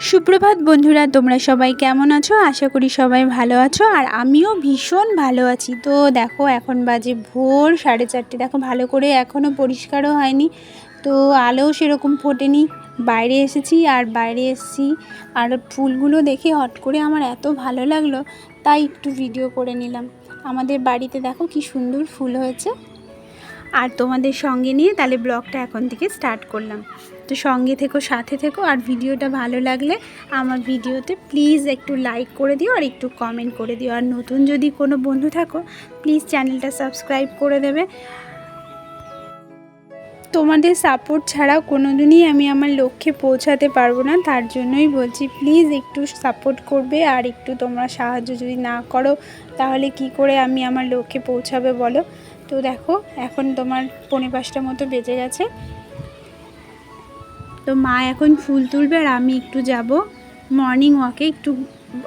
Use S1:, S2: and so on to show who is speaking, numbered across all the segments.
S1: সুপ্রভাত বন্ধুরা, তোমরা সবাই কেমন আছো? আশা করি সবাই ভালো আছো, আর আমিও ভীষণ ভালো আছি। তো দেখো এখন বাজে ভোর 4:30। দেখো ভালো করে এখনও পরিষ্কারও হয়নি, তো আলোও সেরকম ফোটেনি। বাইরে এসেছি আর ফুলগুলো দেখে হট করে আমার এত ভালো লাগলো, তাই একটু ভিডিও করে নিলাম। আমাদের বাড়িতে দেখো কি সুন্দর ফুল হয়েছে, আর তোমাদের সঙ্গে নিয়ে তাহলে ব্লগটা এখন থেকে স্টার্ট করলাম। তো সঙ্গে থেকো, সাথে থেকো, আর ভিডিওটা ভালো লাগলে আমার ভিডিওতে প্লিজ একটু লাইক করে দিও আর একটু কমেন্ট করে দিও। আর নতুন যদি কোনো বন্ধু থাকো প্লিজ চ্যানেলটা সাবস্ক্রাইব করে দেবে। তোমাদের সাপোর্ট ছাড়া কোনো দিনই আমি আমার লক্ষ্যে পৌঁছাতে পারবো না, তার জন্যই বলছি প্লিজ একটু সাপোর্ট করবে। আর একটু তোমরা সাহায্য যদি না করো তাহলে কি করে আমি আমার লক্ষ্যে পৌঁছাবে বলো। তো দেখো এখন তোমার 4:45 মতো বেজে গেছে। তো মা এখন ফুল তুলবে আর আমি একটু যাব মর্নিং ওয়াকে। একটু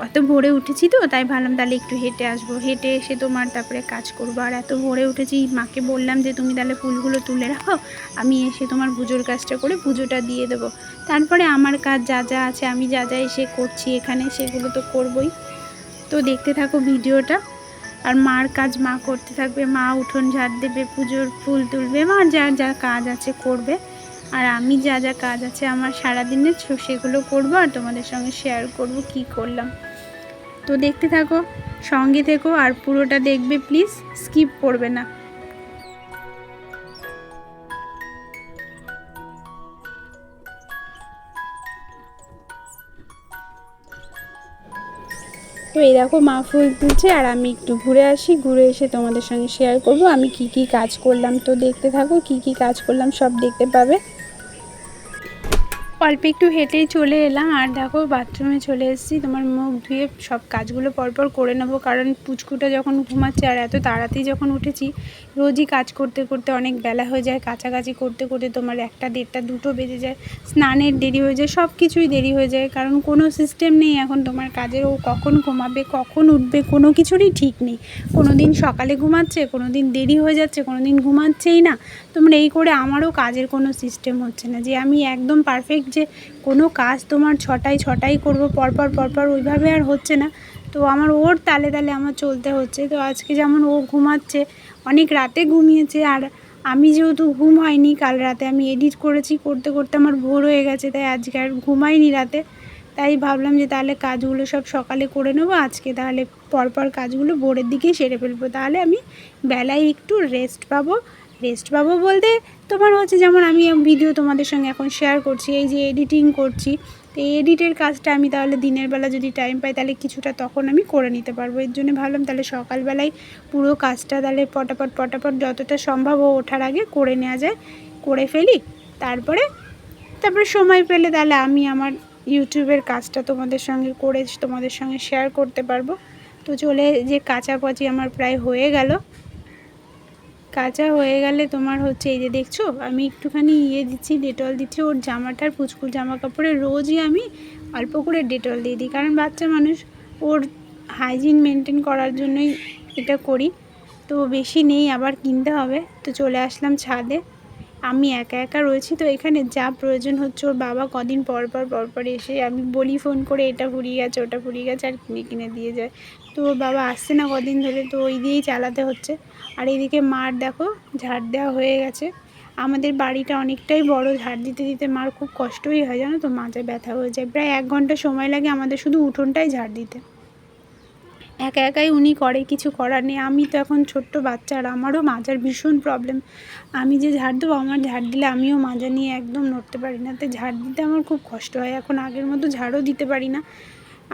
S1: এত ভোরে উঠেছি তো তাই ভাবলাম তাহলে একটু হেঁটে আসবো, হেঁটে এসে তোমার তারপরে কাজ করবো। আর এত ভোরে উঠেছি, মাকে বললাম যে তুমি তাহলে ফুলগুলো তুলে রাখো, আমি এসে তোমার পুজোর কাজটা করে পুজোটা দিয়ে দেবো। তারপরে আমার কাজ যা যা আছে, আমি যা যা এসে করছি এখানে সেগুলো তো করবই। তো দেখতে থাকো ভিডিওটা। আর মার কাজ মা করতে থাকবে, মা উঠোন ঝাড় দেবে, পুজোর ফুল তুলবে, মার যা যা কাজ আছে করবে। আর আমি যা যা কাজ আছে আমার সারাদিনের সেগুলো করবো, আর তোমাদের সঙ্গে শেয়ার করব কি করলাম। তো দেখতে থাকো, সঙ্গে থেকো, আর পুরোটা দেখবে প্লিজ, স্কিপ করবে না। তো এই দেখো মা ফুল তুলছে আর আমি একটু ঘুরে আসি, ঘুরে এসে তোমাদের সঙ্গে শেয়ার করব আমি কি কি কাজ করলাম। তো দেখতে থাকো, কি কি কাজ করলাম সব দেখতে পাবে। অল্প একটু হেঁটেই চলে এলাম, আর দেখো বাথরুমে চলে এসেছি। তোমার মুখ ধুয়ে সব কাজগুলো পরপর করে নেবো, কারণ পুচকুটা যখন ঘুমাচ্ছে আর এত তাড়াতাড়ি যখন উঠেছি, রোজই কাজ করতে করতে অনেক বেলা হয়ে যায়, কাছাকাছি করতে করতে তোমার 1টা, 1:30, 2টো বেজে যায়, স্নানের দেরি হয়ে যায়, সব কিছুই দেরি হয়ে যায়, কারণ কোনো সিস্টেম নেই এখন তোমার কাজের। ও কখন ঘুমাবে, কখন উঠবে, কোনো কিছুরই ঠিক নেই। কোনো দিন সকালে ঘুমাচ্ছে, কোনো দিন দেরি হয়ে যাচ্ছে, কোনো দিন ঘুমাচ্ছেই না। তোমার এই করে আমারও কাজের কোনো সিস্টেম হচ্ছে না যে আমি একদম পারফেক্ট যে কোনো কাজ তোমার ছটায় করবো পরপর, ওইভাবে আর হচ্ছে না। তো আমার ওর তালে তালে আমার চলতে হচ্ছে। তো আজকে যেমন ও ঘুমাচ্ছে, অনেক রাতে ঘুমিয়েছে, আর আমি যেহেতু ঘুম হয়নি, কাল রাতে আমি এডিট করেছি, করতে করতে আমার ভোর হয়ে গেছে, তাই আজকে আর ঘুমাইনি রাতে। তাই ভাবলাম যে তাহলে কাজগুলো সব সকালে করে নেবো আজকে, তাহলে পরপর কাজগুলো ভোরের দিকেই সেরে ফেলবো, তাহলে আমি বেলায় একটু রেস্ট পাবো বলতে তোমার হচ্ছে যেমন আমি ভিডিও তোমাদের সঙ্গে এখন শেয়ার করছি, এই যে এডিটিং করছি, তো এই এডিটের কাজটা আমি তাহলে দিনের বেলা যদি টাইম পাই তাহলে কিছুটা তখন আমি করে নিতে পারবো। এর জন্য ভাবলাম তাহলে সকালবেলায় পুরো কাজটা তাহলে পটাপট যতটা সম্ভব ওঠার আগে করে নেওয়া যায়, করে ফেলি। তারপরে সময় পেলে তাহলে আমি আমার ইউটিউবের কাজটা তোমাদের সঙ্গে করে তোমাদের সঙ্গে শেয়ার করতে পারবো। তো চলে যে কাচাকুচি আমার প্রায় হয়ে গেল। কাঁচা হয়ে গেলে তোমার হচ্ছে এই যে দেখছো আমি একটুখানি দিচ্ছি, ডেটল দিচ্ছি ওর জামাটার, পুচকুর জামা কাপড়ে রোজই আমি অল্প করে ডেটল দিয়ে দিই, কারণ বাচ্চা মানুষ, ওর হাইজিন মেনটেন করার জন্যই এটা করি। তো বেশি নেই, আবার কিনতে হবে। তো চলে আসলাম ছাদে, আমি একা রয়েছি, তো এখানে যা প্রয়োজন হচ্ছে ওর বাবা কদিন পরপর এসে, আমি বলি ফোন করে এটা ফুরিয়ে গেছে ওটা ফুরিয়ে গেছে, আর কিনে দিয়ে যায়। তো ওর বাবা আসছে না কদিন ধরে, তো ওই দিয়েই চালাতে হচ্ছে। আর এইদিকে মার দেখো ঝাড় দেওয়া হয়ে গেছে। আমাদের বাড়িটা অনেকটাই বড়, ঝাড় দিতে দিতে মার খুব কষ্টই হয় জানো তো, মাজা ব্যথা হয়ে যায়, প্রায় 1 ঘন্টা সময় লাগে আমাদের শুধু উঠোনটাই ঝাড় দিতে। একাই উনি করে, কিছু করার নেই। আমি তো এখন ছোট্ট বাচ্চা, আর আমারও মাজার ভীষণ প্রবলেম। আমি যে ঝাড় দেবো, আমার ঝাড় দিলে আমিও মাজা নিয়ে একদম নড়তে পারি না, তাই ঝাড় দিতে আমার খুব কষ্ট হয়। এখন আগের মতো ঝাড়ও দিতে পারি না,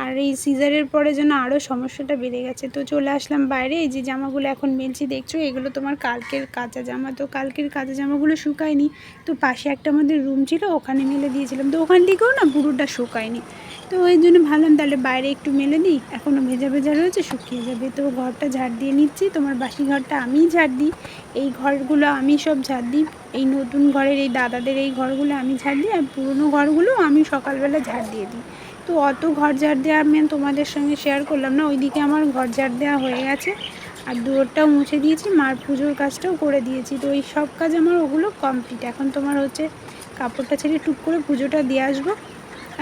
S1: আর এই সিজারের পরে যেন আরও সমস্যাটা বেড়ে গেছে। তো চলে আসলাম বাইরে, এই যে জামাগুলো এখন মেলছি দেখছো, এগুলো তোমার কালকের কাঁচা জামা। তো কালকের কাঁচা জামাগুলো শুকায়নি, তো পাশে একটা আমাদের রুম ছিল, ওখানে মেলে দিয়েছিলাম, তো ওখান থেকেও না পুরোটা শুকায়নি। তো ওই জন্য ভাবলাম তাহলে বাইরে একটু মেলে দিই, এখনও ভেজা রয়েছে, শুকিয়ে যাবে। তো ঘরটা ঝাড় দিয়ে নিচ্ছি, তোমার বাসি ঘরটা আমিই ঝাড় দিই, এই ঘরগুলো আমি সব ঝাড় দিই, এই নতুন ঘরের এই দাদাদের এই ঘরগুলো আমি ঝাড় দিই, আর পুরনো ঘরগুলো আমি সকালবেলা ঝাড় দিয়ে দিই। তো অত ঘর ঝাড় দেওয়া আমি তোমাদের সঙ্গে শেয়ার করলাম না, ওইদিকে আমার ঘর ঝাড় দেওয়া হয়ে গেছে, আর দুয়ারটাও মুছে দিয়েছি, মার পুজোর কাজটাও করে দিয়েছি। তো এই সব কাজ আমার ওগুলো কমপ্লিট। এখন তোমার হচ্ছে কাপড়টা ছেড়ে টুক করে পুজোটা দিয়ে আসবো।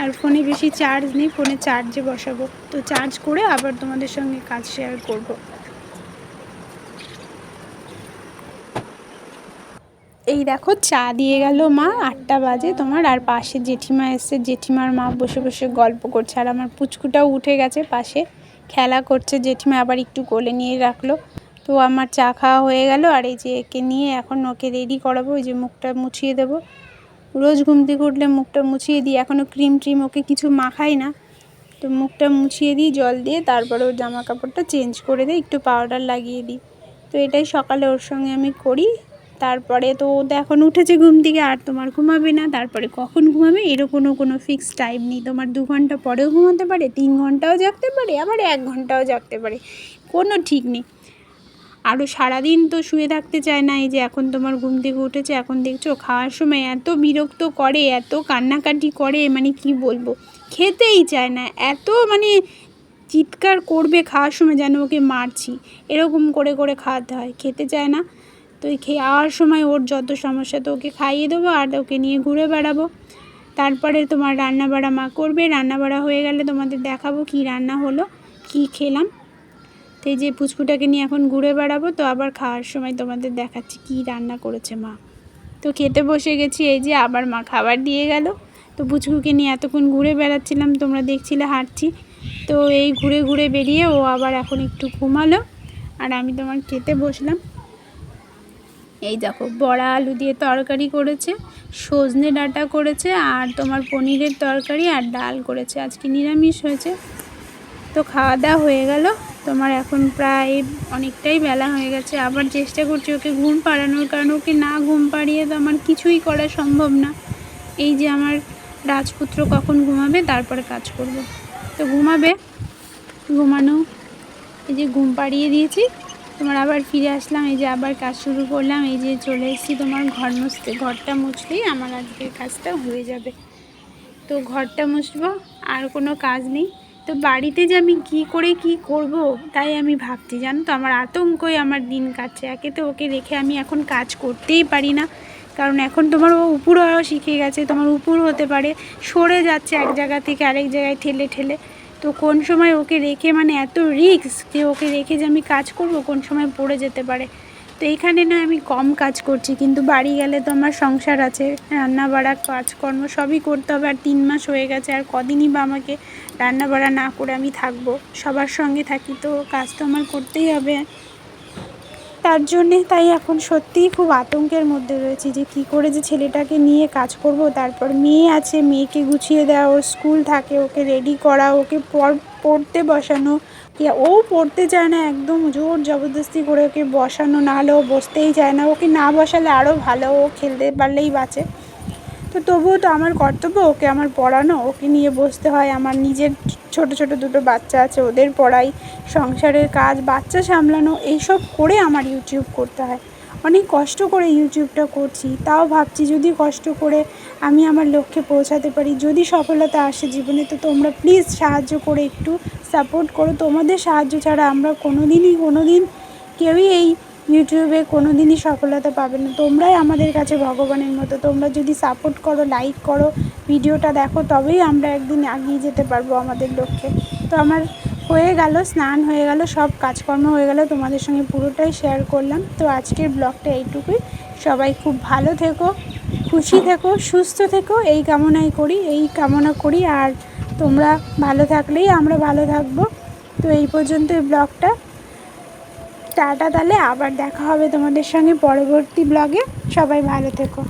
S1: আর ফোনে বেশি চার্জ নেই, ফোনে চার্জে বসাবো, তো চার্জ করে আবার তোমাদের সঙ্গে কাজ শেয়ার করব। এই দেখো চা দিয়ে গেল মা, 8টা বাজে তোমার। আর পাশে জেঠিমা এসছে, জেঠিমার মা বসে বসে গল্প করছে। আর আমার পুচকুটাও উঠে গেছে, পাশে খেলা করছে। জেঠিমা আবার একটু কোলে নিয়ে রাখলো। তো আমার চা খাওয়া হয়ে গেল। আর এই যে একে নিয়ে এখন ওকে রেডি করাবো। ওই যে মুখটা মুছিয়ে দেবো, রোজ ঘুম থেকে উঠলে মুখটা মুছিয়ে দিই। এখনও ক্রিম ট্রিম ওকে কিছু মাখাই না, তো মুখটা মুছিয়ে দিই জল দিয়ে, তারপরে ওর জামা কাপড়টা চেঞ্জ করে দিই, একটু পাউডার লাগিয়ে দিই। তো এটাই সকালে ওর সঙ্গে আমি করি। তারপরে তো ও এখন উঠেছে ঘুম থেকে, আর তোমার ঘুমাবে না। তারপরে কখন ঘুমাবে এরকমও কোনো ফিক্সড টাইম নেই। তোমার 2 ঘন্টা পরেও ঘুমাতে পারে, 3 ঘন্টাও জাগতে পারে, আবার 1 ঘন্টাও জাগতে পারে, কোনো ঠিক নেই। আরও সারাদিন তো শুয়ে থাকতে চায় না। এই যে এখন তোমার ঘুম থেকে উঠেছে, এখন দেখছো খাওয়ার সময় এত বিরক্ত করে, এত কান্নাকাটি করে, মানে কি বলবো, খেতেই চায় না। এত মানে চিৎকার করবে খাওয়ার সময় যেন ওকে মারছি, এরকম করে করে খাওয়াতে হয়, খেতে চায় না। তো এই খাওয়ার সময় ওর যত সমস্যা, তো ওকে খাইয়ে দেবো আর ওকে নিয়ে ঘুরে বেড়াবো। তারপরে তোমার রান্না বাড়া মা করবে, রান্না বাড়া হয়ে গেলে তোমাদের দেখাবো কি রান্না হলো, কি খেলাম। তো এই যে পুচকুটাকে নিয়ে এখন ঘুরে বেড়াবো, তো আবার খাওয়ার সময় তোমাদের দেখাচ্ছি কি রান্না করেছে মা। তো খেতে বসে গেছি, এই যে আবার মা খাবার দিয়ে গেল। তো পুচকুকে নিয়ে এতক্ষণ ঘুরে বেড়াচ্ছিলাম, তোমরা দেখছিলে হাঁটছি। তো এই ঘুরে ঘুরে বেরিয়ে ও আবার এখন একটু ঘুমালো, আর আমি তোমার খেতে বসলাম। এই দেখো বড়া আলু দিয়ে তরকারি করেছে, সজনে ডাঁটা করেছে, আর তোমার পনিরের তরকারি আর ডাল করেছে, আজকে নিরামিষ হয়েছে। তো খাওয়া দাওয়া হয়ে গেল তোমার, এখন প্রায় অনেকটাই বেলা হয়ে গেছে। আবার চেষ্টা করছি ওকে ঘুম পাড়ানোর, কারণ ওকে না ঘুম পাড়িয়ে তো আমার কিছুই করা সম্ভব না। এই যে আমার রাজপুত্র কখন ঘুমাবে তারপরে কাজ করব। তো ঘুমাবে, ঘুমানো, এই যে ঘুম পাড়িয়ে দিয়েছি তোমার, আবার ফিরে আসলাম। এই যে আবার কাজ শুরু করলাম। এই যে চলে এসেছি তোমার ঘর মুছতে, ঘরটা মুছলেই আমার আজকের কাজটা হয়ে যাবে। তো ঘরটা মুছবো, আর কোনো কাজ নেই। তো বাড়িতে যে আমি কী করে কি করব তাই আমি ভাবছি, জানো তো, আমার আতঙ্কই আমার দিন কাটছে। একে তো ওকে রেখে আমি এখন কাজ করতেই পারি না, কারণ এখন তোমার ও উপর হওয়া শিখে গেছে, তোমার উপর হতে পারে, সরে যাচ্ছে এক জায়গা থেকে আরেক জায়গায় ঠেলে ঠেলে। তো কোন সময় ওকে রেখে, মানে এত রিস্ক যে ওকে রেখে যে আমি কাজ করব, কোন সময় পড়ে যেতে পারে। তো এইখানে না আমি কম কাজ করছি, কিন্তু বাড়ি গেলে তো আমার সংসার আছে, রান্না বাড়া কাজকর্ম সবই করতে হবে। আর 3 মাস হয়ে গেছে, আর কদিনই বা আমাকে রান্না বাড়া না করে আমি থাকবো, সবার সঙ্গে থাকি, তো কাজ তো আমার করতেই হবে। তার জন্যে তাই এখন সত্যিই খুব আতঙ্কের মধ্যে রয়েছি যে কী করে যে ছেলেটাকে নিয়ে কাজ করব। তারপর মেয়ে আছে, মেয়েকে গুছিয়ে দেওয়া, ওর স্কুল থাকে, ওকে রেডি করা, ওকে পড়তে বসানো। ও পড়তে চায় না, একদম জোর জবরদস্তি করে ওকে বসানো, নাহলে ও বসতেই চায় না। ওকে না বসালে আরও ভালো, ও খেলতে পারলেই বাঁচে। তো তবুও তো আমার কর্তব্য ওকে আমার পড়ানো, ওকে নিয়ে বসতে হয়। আমার নিজের ছোট ছোট 2টো বাচ্চা আছে, ওদের পড়াই, সংসারের কাজ, বাচ্চা সামলানো, এইসব করে আমার ইউটিউব করতে হয়। অনেক কষ্ট করে ইউটিউবটা করছি, তাও ভাবছি যদি কষ্ট করে আমি আমার লক্ষ্যে পৌঁছাতে পারি, যদি সফলতা আসে জীবনে, তো তোমরা প্লিজ সাহায্য করে একটু সাপোর্ট করো। তোমাদের সাহায্য ছাড়া আমরা কোনো দিন কেউই এই ইউটিউবে কোনো দিনই সফলতা পাবে না। তোমরাই আমাদের কাছে ভগবানের মতো। তোমরা যদি সাপোর্ট করো, লাইক করো, ভিডিওটা দেখো, তবেই আমরা একদিন এগিয়ে যেতে পারবো আমাদের লক্ষ্যে। তো আমার হয়ে গেল, স্নান হয়ে গেল, সব কাজকর্ম হয়ে গেল, তোমাদের সঙ্গে পুরোটাই শেয়ার করলাম। তো আজকের ব্লগটা এইটুকুই। সবাই খুব ভালো থেকো, খুশি থেকো, সুস্থ থেকো, এই কামনা করি। আর তোমরা ভালো থাকলেই আমরা ভালো থাকবো। তো এই পর্যন্ত এই ব্লগটা, টাটা। তাহলে আবার দেখা হবে তোমাদের সঙ্গে পরবর্তী ব্লগে। সবাই ভালো থেকো।